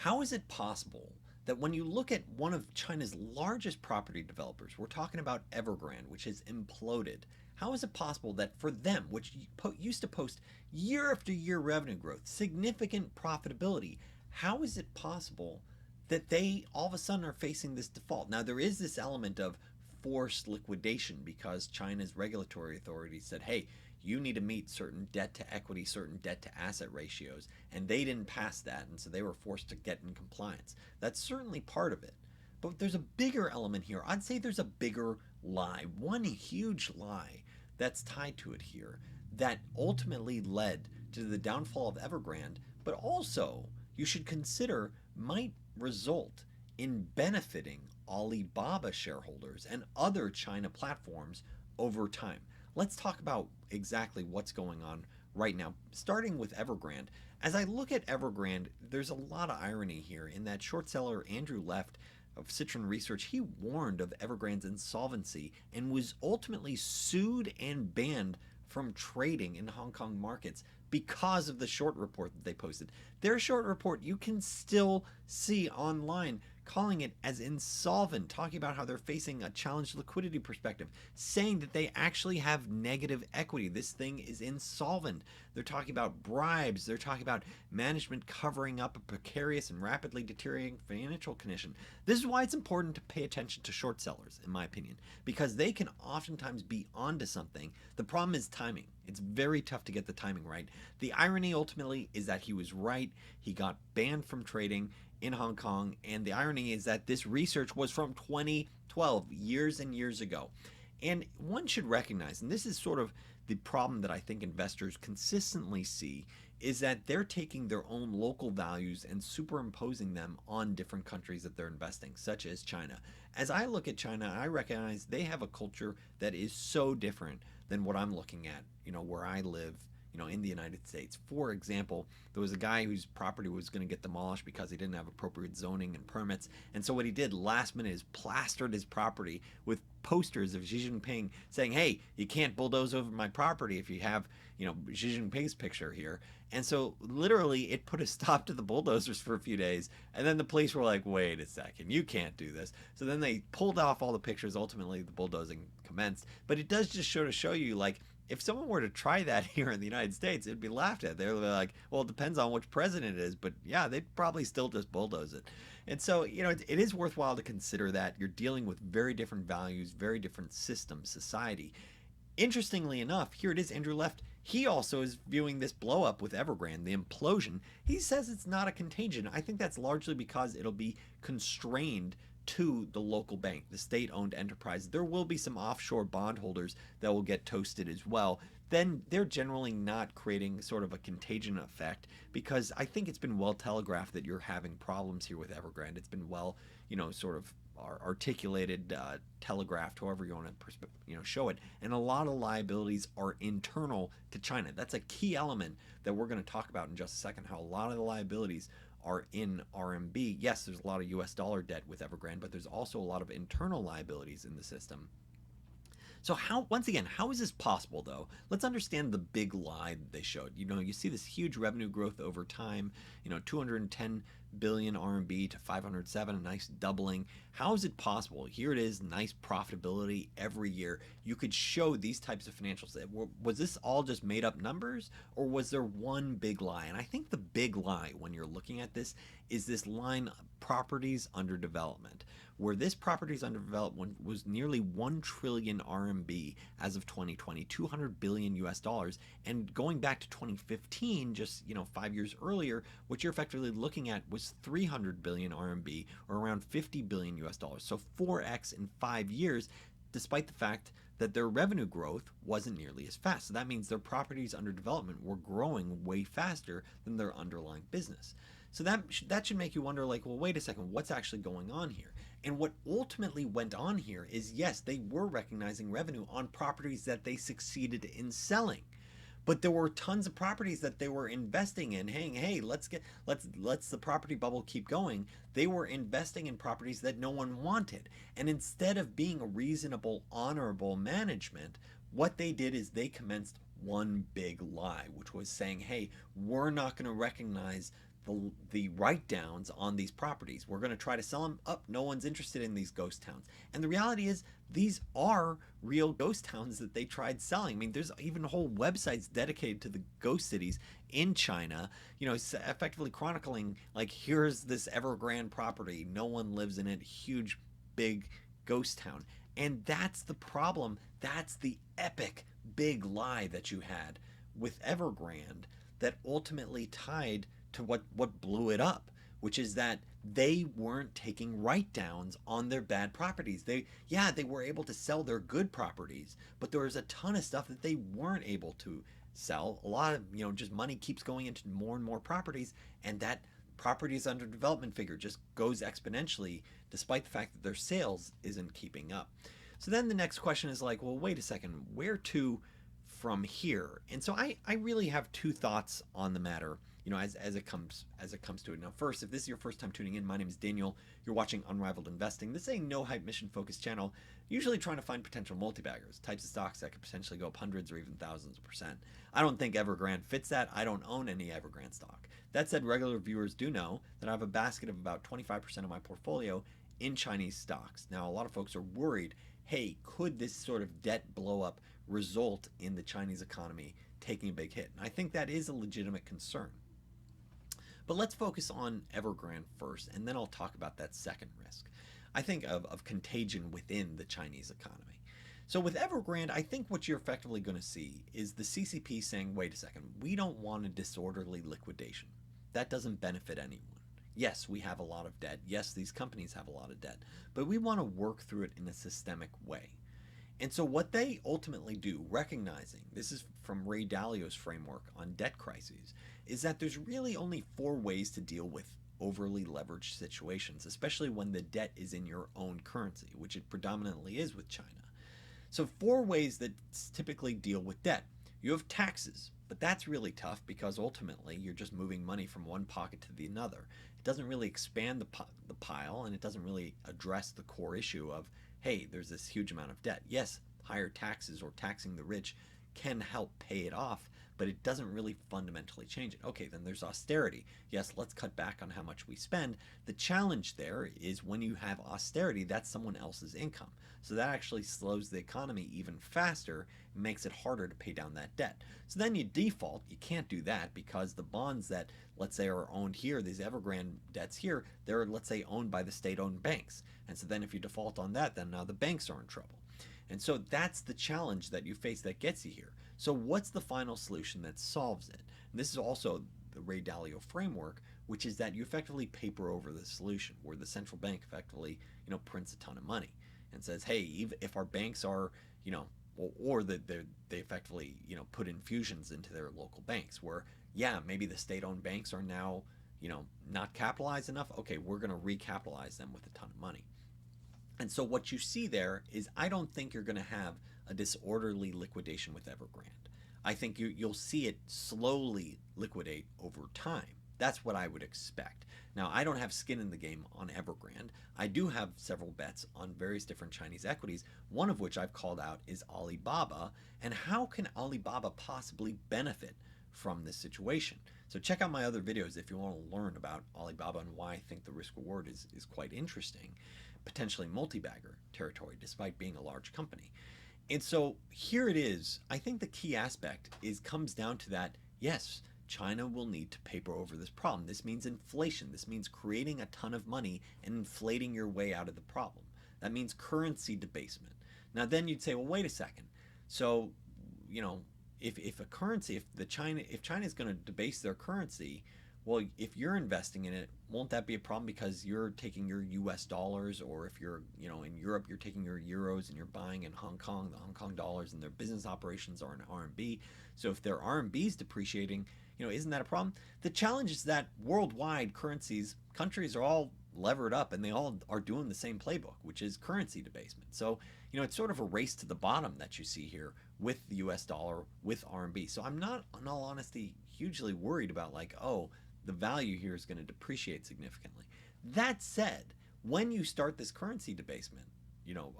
How is it possible that when you look at one of China's largest property developers, we're talking about Evergrande, which has imploded, how is it possible that for them, which used to post year after year revenue growth, significant profitability, how is it possible that they all of a sudden are facing this default? Now, there is this element of forced liquidation because China's regulatory authorities said, hey, you need to meet certain debt to equity, certain debt to asset ratios, and they didn't pass that, and so they were forced to get in compliance. That's certainly part of it. But there's a bigger element here. I'd say there's a bigger lie, one huge lie that's tied to it here that ultimately led to the downfall of Evergrande, but also you should consider might result in benefiting Alibaba shareholders and other China platforms over time. Let's talk about exactly what's going on right now, starting with Evergrande. As I look at Evergrande, there's a lot of irony here in that short seller Andrew Left of Citron Research, he warned of Evergrande's insolvency and was ultimately sued and banned from trading in Hong Kong markets because of the short report that they posted. Their short report you can still see online, calling it as insolvent, talking about how they're facing a challenged liquidity perspective, saying that they actually have negative equity. This thing is insolvent. They're talking about bribes. They're talking about management covering up a precarious and rapidly deteriorating financial condition. This is why it's important to pay attention to short sellers, in my opinion, because they can oftentimes be onto something. The problem is timing. It's very tough to get the timing right. The irony ultimately is that he was right. He got banned from trading in Hong Kong, and the irony is that this research was from 2012, years and years ago. And one should recognize, and this is sort of the problem that I think investors consistently see, is that they're taking their own local values and superimposing them on different countries that they're investing, such as China. As I look at China, I recognize they have a culture that is so different than what I'm looking at, where I live, in the United States. For example, there was a guy whose property was going to get demolished because he didn't have appropriate zoning and permits. And so what he did last minute is plastered his property with posters of Xi Jinping saying, hey, you can't bulldoze over my property if you have, Xi Jinping's picture here. And so literally it put a stop to the bulldozers for a few days. And then the police were like, wait a second, you can't do this. So then they pulled off all the pictures. Ultimately, the bulldozing commenced. But it does just show you, like, if someone were to try that here in the United States, it'd be laughed at. They're like, well, it depends on which president it is, but yeah, they'd probably still just bulldoze it. And so, it is worthwhile to consider that you're dealing with very different values, very different systems, society. Interestingly enough, here it is, Andrew Left. He also is viewing this blow up with Evergrande, the implosion. He says it's not a contagion. I think that's largely because it'll be constrained to the local bank, the state-owned enterprise. There will be some offshore bondholders that will get toasted as well. Then they're generally not creating sort of a contagion effect, because I think it's been well telegraphed that you're having problems here with Evergrande. It's been well, sort of articulated, telegraphed, however you want to show it. And a lot of liabilities are internal to China. That's a key element that we're going to talk about in just a second, how a lot of the liabilities are in RMB. Yes, there's a lot of US dollar debt with Evergrande, but there's also a lot of internal liabilities in the system. So once again, how is this possible though? Let's understand the big lie that they showed. You see this huge revenue growth over time, 210 billion RMB to 507, a nice doubling. How is it possible? Here it is, nice profitability every year. You could show these types of financials. Was this all just made up numbers, or was there one big lie? And I think the big lie when you're looking at this is this line, properties under development, where this properties under development was nearly 1 trillion RMB as of 2020, 200 billion US dollars. And going back to 2015, just 5 years earlier, what you're effectively looking at was 300 billion RMB, or around 50 billion US dollars. So 4x in 5 years, despite the fact that their revenue growth wasn't nearly as fast. So that means their properties under development were growing way faster than their underlying business. So that should make you wonder, like, well, wait a second, what's actually going on here? And what ultimately went on here is, yes, they were recognizing revenue on properties that they succeeded in selling. But there were tons of properties that they were investing in. Hey, let's the property bubble keep going. They were investing in properties that no one wanted. And instead of being a reasonable, honorable management, what they did is they commenced one big lie, which was saying, hey, we're not going to recognize the write downs on these properties. We're going to try to sell them up. No one's interested in these ghost towns. And the reality is, these are real ghost towns that they tried selling. I mean, there's even whole websites dedicated to the ghost cities in China, effectively chronicling, like, here's this Evergrande property. No one lives in it. Huge, big ghost town. And that's the problem. That's the epic big lie that you had with Evergrande that ultimately tied to what blew it up, which is that they weren't taking write downs on their bad properties. They were able to sell their good properties, but there was a ton of stuff that they weren't able to sell. A lot of, just money keeps going into more and more properties, and that properties under development figure just goes exponentially despite the fact that their sales isn't keeping up. So then the next question is like, well, wait a second, where to from here? And so I really have two thoughts on the matter, as it comes to it. Now, first, if this is your first time tuning in, my name is Daniel. You're watching Unrivaled Investing. This is a no hype, mission focused channel, usually trying to find potential multi-baggers, types of stocks that could potentially go up hundreds or even thousands of percent. I don't think Evergrande fits that. I don't own any Evergrande stock. That said, regular viewers do know that I have a basket of about 25% of my portfolio in Chinese stocks. Now, a lot of folks are worried, hey, could this sort of debt blow up result in the Chinese economy taking a big hit? And I think that is a legitimate concern. But let's focus on Evergrande first, and then I'll talk about that second risk. I think of contagion within the Chinese economy. So with Evergrande, I think what you're effectively going to see is the CCP saying, wait a second, we don't want a disorderly liquidation. That doesn't benefit anyone. Yes, we have a lot of debt. Yes, these companies have a lot of debt, but we want to work through it in a systemic way. And so what they ultimately do, recognizing, this is from Ray Dalio's framework on debt crises, is that there's really only 4 ways to deal with overly leveraged situations, especially when the debt is in your own currency, which it predominantly is with China. So 4 ways that typically deal with debt. You have taxes, but that's really tough because ultimately you're just moving money from one pocket to the other. It doesn't really expand the pile, and it doesn't really address the core issue of, hey, there's this huge amount of debt. Yes, higher taxes or taxing the rich can help pay it off, but it doesn't really fundamentally change it. Okay, then there's austerity. Yes, let's cut back on how much we spend. The challenge there is when you have austerity, that's someone else's income. So that actually slows the economy even faster and makes it harder to pay down that debt. So then you default. You can't do that because the bonds that, let's say, are owned here, these Evergrande debts here, they're, let's say, owned by the state-owned banks. And so then if you default on that, then now the banks are in trouble. And so that's the challenge that you face that gets you here. So what's the final solution that solves it? And this is also the Ray Dalio framework, which is that you effectively paper over the solution, where the central bank effectively, prints a ton of money and says, hey, if our banks are, or that they effectively, put infusions into their local banks, where, yeah, maybe the state-owned banks are now, not capitalized enough. Okay, we're going to recapitalize them with a ton of money. And so what you see there is, I don't think you're going to have a disorderly liquidation with Evergrande. I think you'll see it slowly liquidate over time. That's what I would expect. Now, I don't have skin in the game on Evergrande. I do have several bets on various different Chinese equities, one of which I've called out is Alibaba. And how can Alibaba possibly benefit from this situation? So check out my other videos if you want to learn about Alibaba and why I think the risk reward is quite interesting. Potentially multi-bagger territory despite being a large company. And so here it is. I think the key aspect comes down to that, yes, China will need to paper over this problem. This means inflation. This means creating a ton of money and inflating your way out of the problem. That means currency debasement. Now then you'd say, well, wait a second. So, if China is going to debase their currency, well, if you're investing in it, won't that be a problem because you're taking your US dollars, or if you're, in Europe, you're taking your euros and you're buying in Hong Kong, the Hong Kong dollars, and their business operations are in RMB. So if their RMB is depreciating, isn't that a problem? The challenge is that worldwide countries are all levered up and they all are doing the same playbook, which is currency debasement. So, it's sort of a race to the bottom that you see here with the US dollar, with RMB. So I'm not, in all honesty, hugely worried about the value here is going to depreciate significantly. That said, when you start this currency debasement,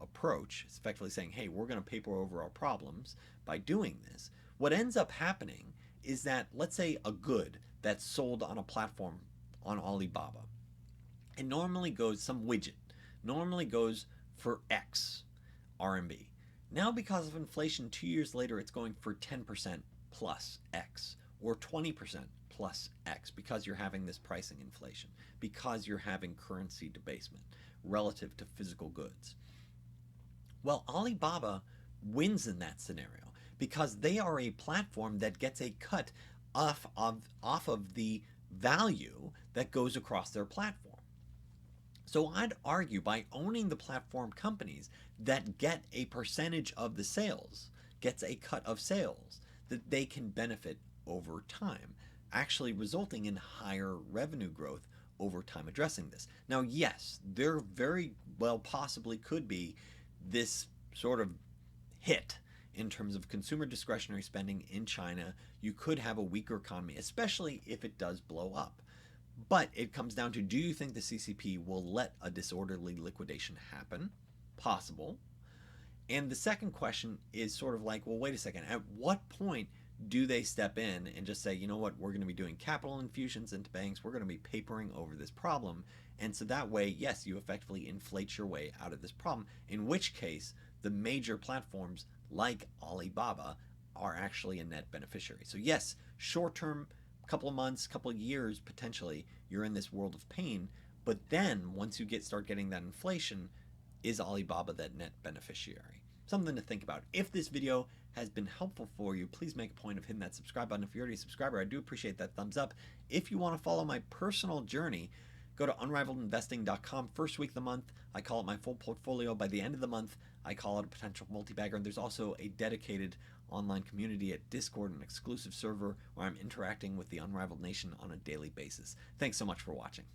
approach, it's effectively saying, hey, we're going to paper over our problems by doing this. What ends up happening is that, let's say, a good that's sold on a platform on Alibaba, it normally goes, some widget, normally goes for X RMB. Now, because of inflation, 2 years later, it's going for 10% plus X or 20% plus X because you're having this pricing inflation, because you're having currency debasement relative to physical goods. Well, Alibaba wins in that scenario because they are a platform that gets a cut off of the value that goes across their platform. So I'd argue by owning the platform companies that get a percentage of the sales, gets a cut of sales, that they can benefit over time, actually resulting in higher revenue growth over time addressing this. Now, yes, there very well possibly could be this sort of hit in terms of consumer discretionary spending in China. You could have a weaker economy, especially if it does blow up. But it comes down to, do you think the CCP will let a disorderly liquidation happen? Possible. And the second question is sort of like, well, wait a second. At what point do they step in and just say, you know what, we're going to be doing capital infusions into banks. We're going to be papering over this problem. And so that way, yes, you effectively inflate your way out of this problem, in which case the major platforms like Alibaba are actually a net beneficiary. So yes, short term, couple of months, couple of years, potentially, you're in this world of pain. But then once you start getting that inflation, is Alibaba that net beneficiary? Something to think about. If this video has been helpful for you, please make a point of hitting that subscribe button. If you're already a subscriber, I do appreciate that thumbs up. If you want to follow my personal journey, go to unrivaledinvesting.com. First week of the month, I call it my full portfolio. By the end of the month, I call it a potential multi-bagger. And there's also a dedicated online community at Discord, an exclusive server where I'm interacting with the Unrivaled Nation on a daily basis. Thanks so much for watching.